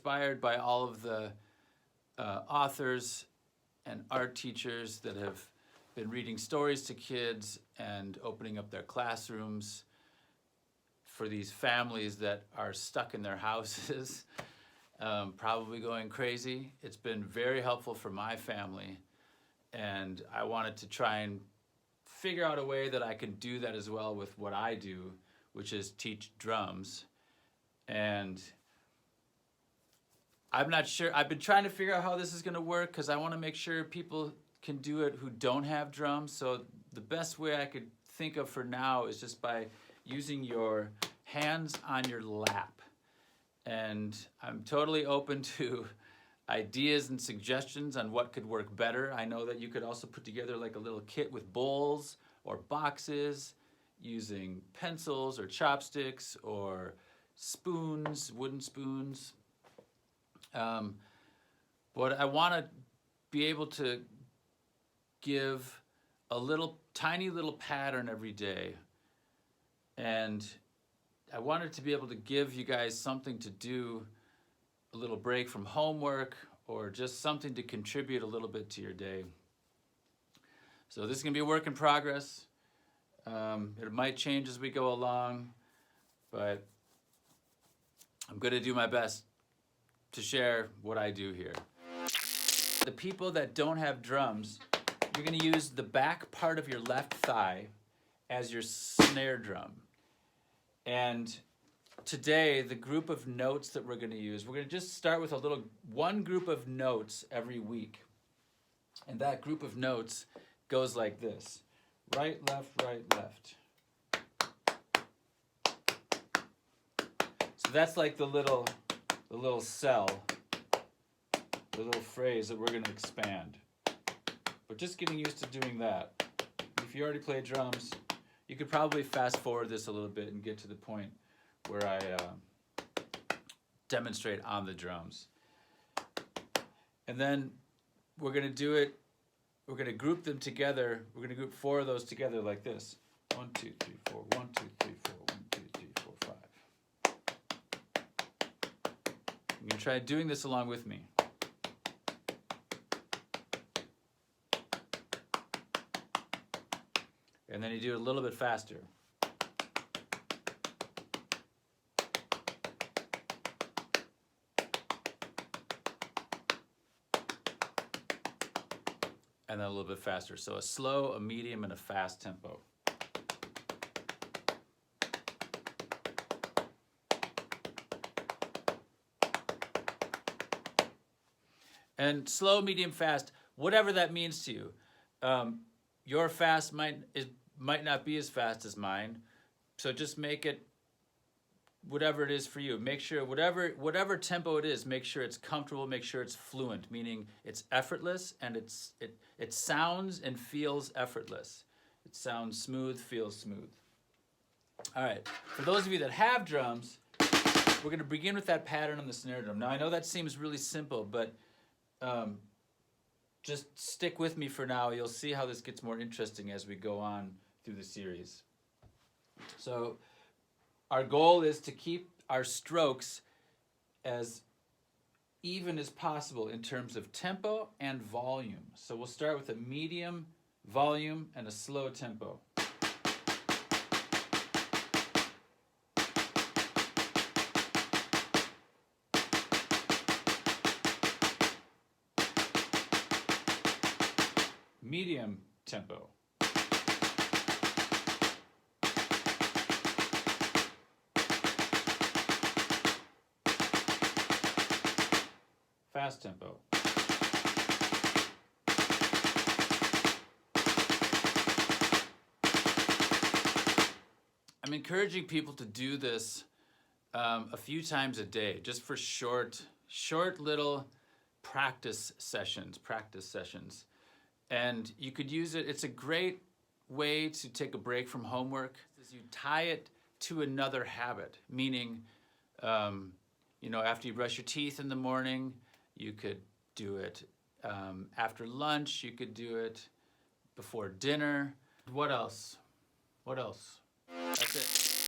inspired by all of the authors and art teachers that have been reading stories to kids and opening up their classrooms for these families that are stuck in their houses, probably going crazy. It's been very helpful for my family, and I wanted to try and figure out a way that I can do that as well with what I do, which is teach drums. And I'm not sure, I've been trying to figure out how this is gonna work because I wanna make sure people can do it who don't have drums. So the best way I could think of for now is just by using your hands on your lap. And I'm totally open to ideas and suggestions on what could work better. I know that you could also put together like a little kit with bowls or boxes using pencils or chopsticks or spoons, wooden spoons. But I want to be able to give a tiny little pattern every day. And I wanted to be able to give you guys something to do, a little break from homework, or just something to contribute a little bit to your day. So this is gonna be a work in progress. It might change as we go along, but I'm gonna do my best to share what I do here. The people that don't have drums, you're gonna use the back part of your left thigh as your snare drum. And today, the group of notes that we're gonna use, we're gonna just start with one group of notes every week. And that group of notes goes like this: right, left, right, left. So that's like the little cell, the little phrase that we're gonna expand. But just getting used to doing that. If you already play drums, you could probably fast forward this a little bit and get to the point where I demonstrate on the drums. And then we're gonna do it, we're gonna group them together. We're gonna group 4 of those together like this. 1, 2, 3, 4, 1, 2, 3, 4, 1, 2, 3, 4, 5. I'm gonna try doing this along with me. And then you do it a little bit faster. And then a little bit faster. So a slow, a medium, and a fast tempo. And slow, medium, fast, whatever that means to you. Your fast might not be as fast as mine, so just make it whatever it is for you. Make sure whatever tempo it is, make sure it's comfortable, make sure it's fluent, meaning it's effortless and it sounds and feels effortless. It sounds smooth, feels smooth. All right, for those of you that have drums, we're gonna begin with that pattern on the snare drum. Now I know that seems really simple, but just stick with me for now. You'll see how this gets more interesting as we go on through the series. So our goal is to keep our strokes as even as possible in terms of tempo and volume. So we'll start with a medium volume and a slow tempo. Medium tempo. Fast tempo. I'm encouraging people to do this a few times a day, just for short little practice sessions. And you could use it, it's a great way to take a break from homework, is you tie it to another habit, meaning, after you brush your teeth in the morning, you could do it after lunch, you could do it before dinner. What else? That's it.